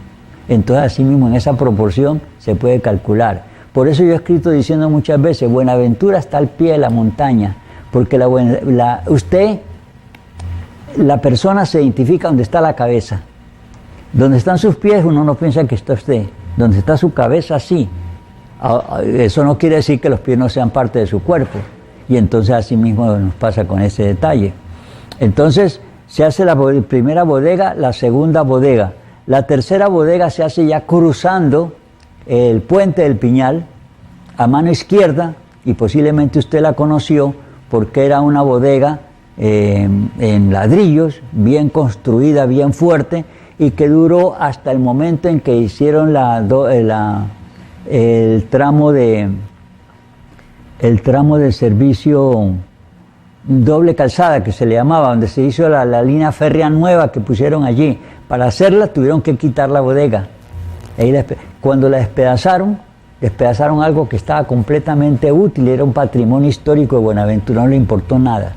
Entonces, así mismo, en esa proporción se puede calcular. Por eso yo he escrito diciendo muchas veces, Buenaventura está al pie de la montaña, porque la persona se identifica donde está la cabeza. Donde están sus pies uno no piensa que está usted. Donde está su cabeza, sí. Eso no quiere decir que los pies no sean parte de su cuerpo. Y entonces así mismo nos pasa con ese detalle. Entonces, Se hace la primera bodega, la segunda bodega. La tercera bodega se hace ya cruzando el puente del Piñal a mano izquierda, y posiblemente usted la conoció porque era una bodega en ladrillos, bien construida, bien fuerte, y que duró hasta el momento en que hicieron el tramo de servicio doble calzada, que se le llamaba, donde se hizo la línea férrea nueva que pusieron allí. Para hacerla tuvieron que quitar la bodega. Cuando la despedazaron algo que estaba completamente útil, era un patrimonio histórico de Buenaventura, no le importó nada.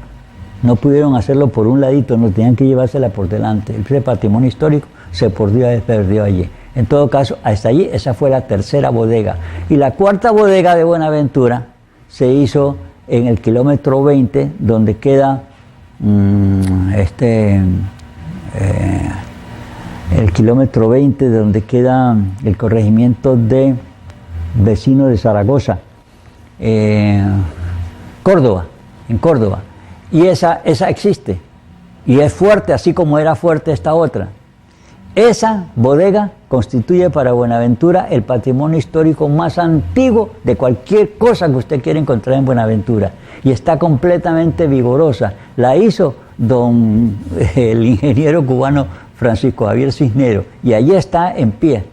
No pudieron hacerlo por un ladito, no tenían que llevársela por delante. Ese patrimonio histórico se perdió allí. En todo caso, hasta allí, esa fue la tercera bodega. Y la cuarta bodega de Buenaventura se hizo en el kilómetro 20, donde queda el kilómetro 20, donde queda el corregimiento de vecino de Zaragoza, Córdoba, en Córdoba. Y esa existe, y es fuerte, así como era fuerte esta otra. Esa bodega constituye para Buenaventura el patrimonio histórico más antiguo de cualquier cosa que usted quiera encontrar en Buenaventura, y está completamente vigorosa. La hizo el ingeniero cubano Francisco Javier Cisneros, y allí está en pie,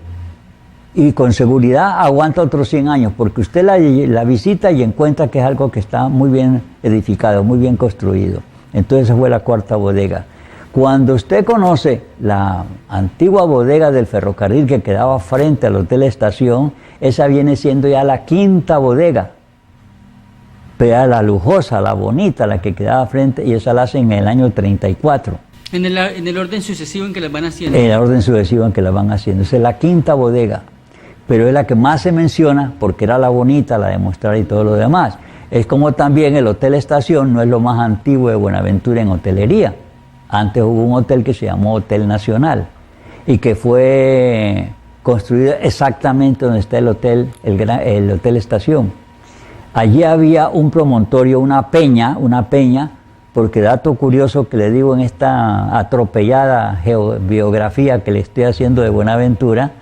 y con seguridad aguanta otros 100 años, porque usted la visita y encuentra que es algo que está muy bien edificado, muy bien construido. Entonces esa fue la cuarta bodega. Cuando usted conoce la antigua bodega del ferrocarril que quedaba frente al Hotel Estación, esa viene siendo ya la quinta bodega, pero era la lujosa, la bonita, la que quedaba frente, y esa la hacen en el año 34. En el orden sucesivo en que las van haciendo. En el orden sucesivo en que las van haciendo. Esa es la quinta bodega, pero es la que más se menciona porque era la bonita, la de mostrar y todo lo demás. Es como también el Hotel Estación no es lo más antiguo de Buenaventura en hotelería. Antes hubo un hotel que se llamó Hotel Nacional y que fue construido exactamente donde está el Hotel Estación. Allí había un promontorio, una peña, porque dato curioso que le digo en esta atropellada biografía que le estoy haciendo de Buenaventura,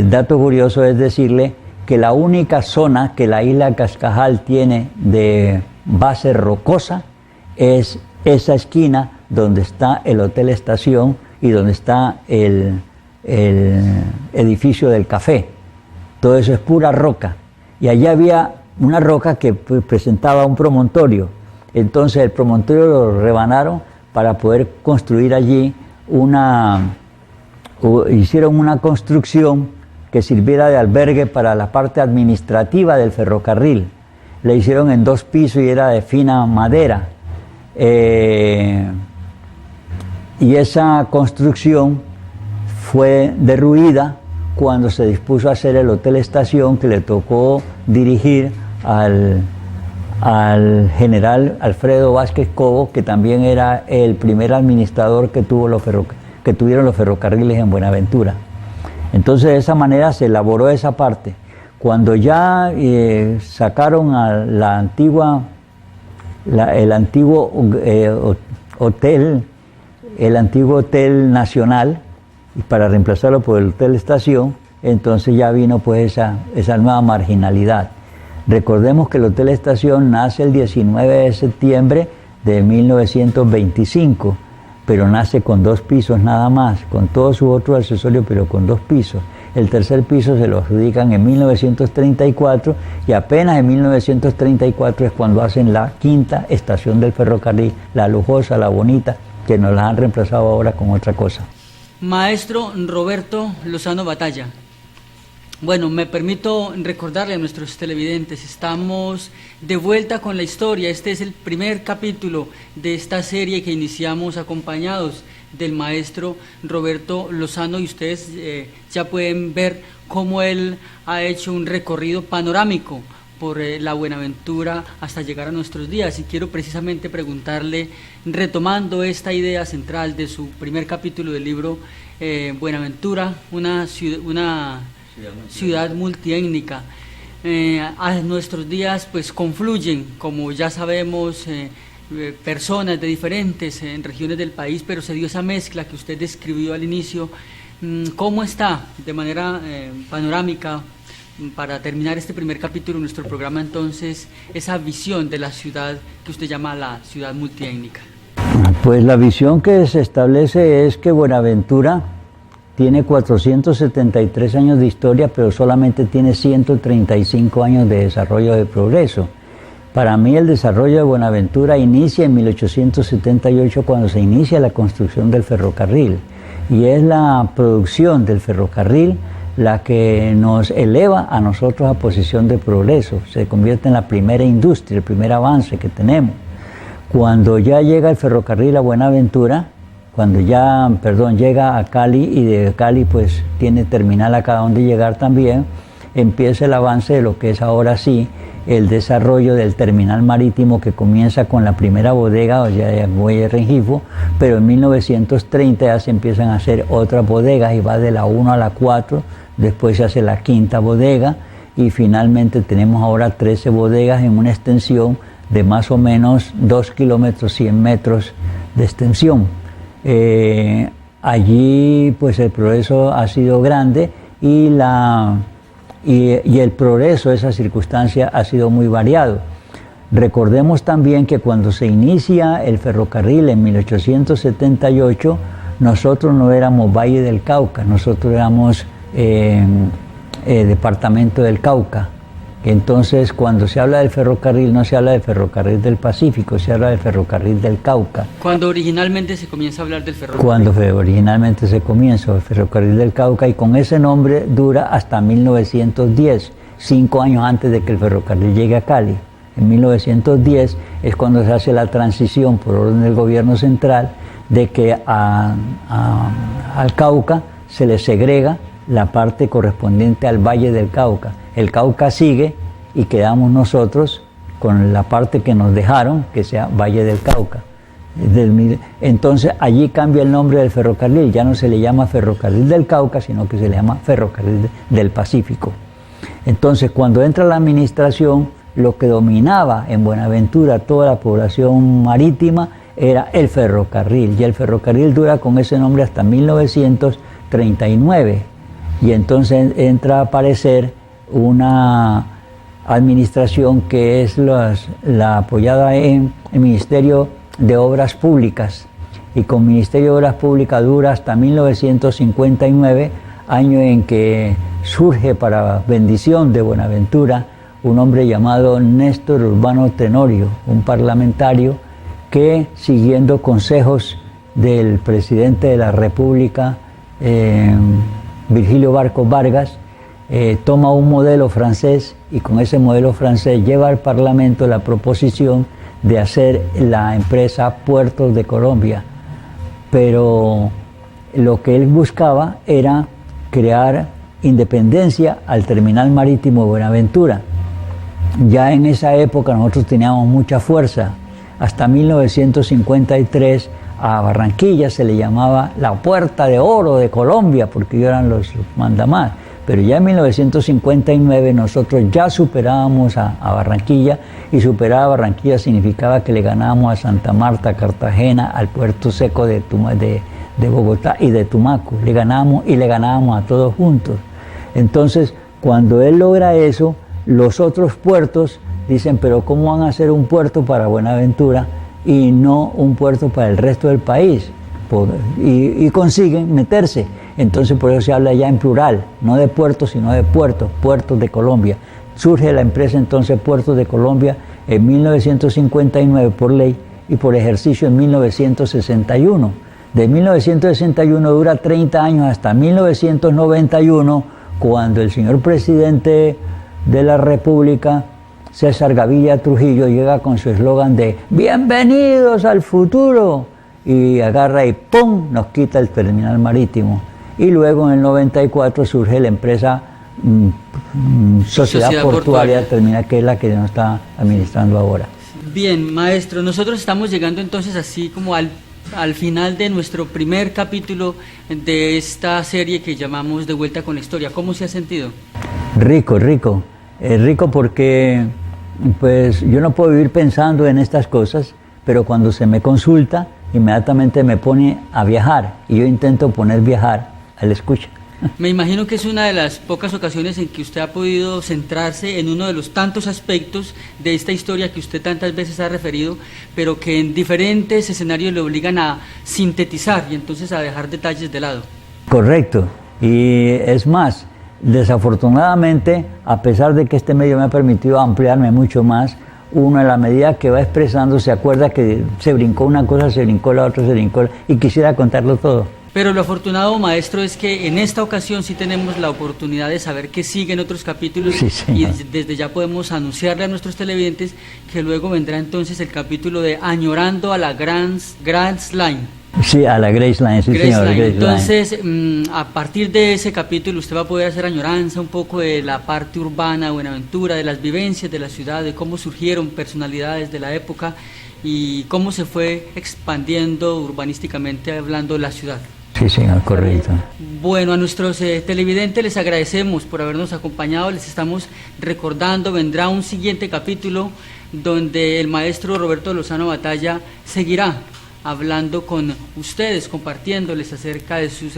dato curioso es decirle que la única zona que la isla Cascajal tiene de base rocosa es esa esquina donde está el Hotel Estación y donde está el edificio del café. Todo eso es pura roca. Y allí había una roca que presentaba un promontorio. Entonces el promontorio lo rebanaron para poder construir allí hicieron una construcción que sirviera de albergue para la parte administrativa del ferrocarril. Le hicieron en 2 pisos y era de fina madera. Y esa construcción fue derruida cuando se dispuso a hacer el Hotel Estación, que le tocó dirigir al general Alfredo Vázquez Cobo, que también era el primer administrador que tuvieron los ferrocarriles en Buenaventura. Entonces de esa manera se elaboró esa parte. Cuando ya sacaron a el antiguo hotel Nacional, y para reemplazarlo por el Hotel Estación, entonces ya vino pues esa nueva marginalidad. Recordemos que el Hotel Estación nace el 19 de septiembre de 1925, pero nace con 2 pisos nada más, con todo su otro accesorio, pero con 2 pisos. El tercer piso se lo adjudican en 1934 y apenas en 1934 es cuando hacen la quinta estación del ferrocarril, la lujosa, la bonita, que nos la han reemplazado ahora con otra cosa. Maestro Roberto Lozano Batalla. Bueno, me permito recordarle a nuestros televidentes, estamos de vuelta con la historia. Este es el primer capítulo de esta serie que iniciamos acompañados del maestro Roberto Lozano, y ustedes ya pueden ver cómo él ha hecho un recorrido panorámico por la Buenaventura hasta llegar a nuestros días. Y quiero precisamente preguntarle, retomando esta idea central de su primer capítulo del libro Buenaventura, una ciudad multiétnica, a nuestros días pues confluyen, como ya sabemos, personas de diferentes regiones del país, pero se dio esa mezcla que usted describió al inicio. ¿Cómo está, de manera panorámica, para terminar este primer capítulo de nuestro programa, entonces, esa visión de la ciudad que usted llama la ciudad multiétnica? Pues la visión que se establece es que Buenaventura tiene 473 años de historia, pero solamente tiene 135 años de desarrollo de progreso. Para mí el desarrollo de Buenaventura inicia en 1878, cuando se inicia la construcción del ferrocarril, y es la producción del ferrocarril la que nos eleva a nosotros a posición de progreso, se convierte en la primera industria, el primer avance que tenemos. Cuando ya llega el ferrocarril a Buenaventura, llega a Cali, y de Cali pues tiene terminal acá donde llegar también, empieza el avance de lo que es ahora sí el desarrollo del terminal marítimo, que comienza con la primera bodega, o sea, el muelle Rengifo, pero en 1930 ya se empiezan a hacer otras bodegas y va de la 1 a la 4, después se hace la quinta bodega y finalmente tenemos ahora 13 bodegas en una extensión de más o menos 2 kilómetros 100 metros de extensión. Allí pues el progreso ha sido grande y el progreso de esa circunstancia ha sido muy variado. Recordemos también que cuando se inicia el ferrocarril en 1878, nosotros no éramos Valle del Cauca, nosotros éramos Departamento del Cauca. Entonces, cuando se habla del ferrocarril, no se habla del ferrocarril del Pacífico, se habla del ferrocarril del Cauca. Cuando originalmente se comienza a hablar del ferrocarril. Cuando originalmente se comienza el ferrocarril del Cauca, y con ese nombre dura hasta 1910, 5 años antes de que el ferrocarril llegue a Cali. En 1910 es cuando se hace la transición por orden del gobierno central de que al Cauca se le segrega la parte correspondiente al Valle del Cauca. El Cauca sigue y quedamos nosotros con la parte que nos dejaron, que sea Valle del Cauca. Entonces allí cambia el nombre del ferrocarril, ya no se le llama Ferrocarril del Cauca, sino que se le llama Ferrocarril del Pacífico. Entonces cuando entra la administración, lo que dominaba en Buenaventura toda la población marítima era el ferrocarril, y el ferrocarril dura con ese nombre hasta 1939, y entonces entra a aparecer una administración que es la apoyada en el Ministerio de Obras Públicas, y con Ministerio de Obras Públicas dura hasta 1959, año en que surge para bendición de Buenaventura un hombre llamado Néstor Urbano Tenorio, un parlamentario que, siguiendo consejos del presidente de la República, Virgilio Barcos Vargas, toma un modelo francés, y con ese modelo francés lleva al Parlamento la proposición de hacer la empresa Puertos de Colombia. Pero lo que él buscaba era crear independencia al terminal marítimo de Buenaventura. Ya en esa época nosotros teníamos mucha fuerza. Hasta 1953 a Barranquilla se le llamaba la Puerta de Oro de Colombia, porque ellos eran los mandamás. Pero ya en 1959 nosotros ya superábamos a Barranquilla, y superar a Barranquilla significaba que le ganábamos a Santa Marta, Cartagena, al Puerto Seco de Bogotá y de Tumaco. Le ganábamos a todos juntos. Entonces, cuando él logra eso, los otros puertos dicen, pero ¿cómo van a hacer un puerto para Buenaventura y no un puerto para el resto del país? Y consiguen meterse. Entonces por eso se habla ya en plural, no de puertos, sino de puertos de Colombia. Surge la empresa entonces Puertos de Colombia en 1959 por ley, y por ejercicio en 1961. De 1961 dura 30 años hasta 1991, cuando el señor presidente de la República, César Gaviria Trujillo, llega con su eslogan de "Bienvenidos al futuro", y agarra y ¡pum!, nos quita el terminal marítimo. Y luego en el 94 surge la empresa Sociedad Portuaria Terminal, que es la que nos está administrando ahora. Bien, maestro, nosotros estamos llegando entonces así como al final de nuestro primer capítulo de esta serie que llamamos De Vuelta con la Historia. ¿Cómo se ha sentido? Rico, rico porque pues yo no puedo vivir pensando en estas cosas, pero cuando se me consulta, inmediatamente me pone a viajar y yo intento poner viajar al escucha. Me imagino que es una de las pocas ocasiones en que usted ha podido centrarse en uno de los tantos aspectos de esta historia que usted tantas veces ha referido, pero que en diferentes escenarios le obligan a sintetizar y entonces a dejar detalles de lado. Correcto, y es más, desafortunadamente, a pesar de que este medio me ha permitido ampliarme mucho más, uno a la medida que va expresando se acuerda que se brincó una cosa, se brincó la otra, se brincó y quisiera contarlo todo. Pero lo afortunado, maestro, es que en esta ocasión sí tenemos la oportunidad de saber que siguen otros capítulos Sí, y señor. desde ya podemos anunciarle a nuestros televidentes que luego vendrá entonces el capítulo de Añorando a la Grand Line. Sí, a la Grace Line, sí, señor, Graceline. Grace Line. Entonces, a partir de ese capítulo usted va a poder hacer añoranza un poco de la parte urbana de Buenaventura, de las vivencias de la ciudad, de cómo surgieron personalidades de la época y cómo se fue expandiendo urbanísticamente hablando la ciudad. Sí, señor, correcto. Bueno, a nuestros televidentes les agradecemos por habernos acompañado, les estamos recordando, vendrá un siguiente capítulo donde el maestro Roberto Lozano Batalla seguirá hablando con ustedes, compartiéndoles acerca de sus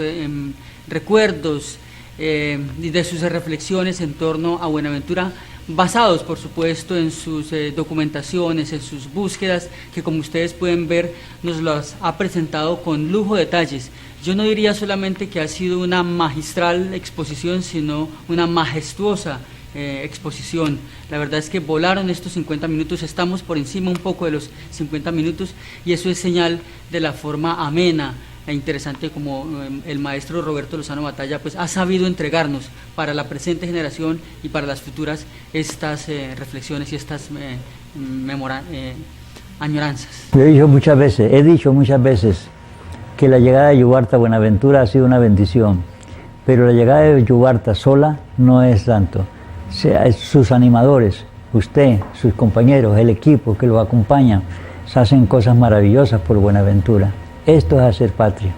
recuerdos y de sus reflexiones en torno a Buenaventura, basados por supuesto en sus documentaciones, en sus búsquedas, que como ustedes pueden ver nos las ha presentado con lujo de detalles. Yo no diría solamente que ha sido una magistral exposición, sino una majestuosa exposición. La verdad es que volaron estos 50 minutos, estamos por encima un poco de los 50 minutos y eso es señal de la forma amena e interesante como el maestro Roberto Lozano Batalla pues ha sabido entregarnos para la presente generación y para las futuras estas reflexiones y estas añoranzas. Yo he dicho muchas veces que la llegada de Yubarta a Buenaventura ha sido una bendición, pero la llegada de Yubarta sola no es tanto. Sus animadores, usted, sus compañeros, el equipo que lo acompaña, se hacen cosas maravillosas por Buenaventura. Esto es hacer patria.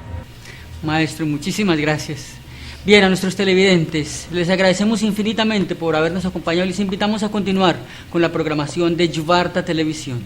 Maestro, muchísimas gracias. Bien, a nuestros televidentes, les agradecemos infinitamente por habernos acompañado y les invitamos a continuar con la programación de Yubarta Televisión.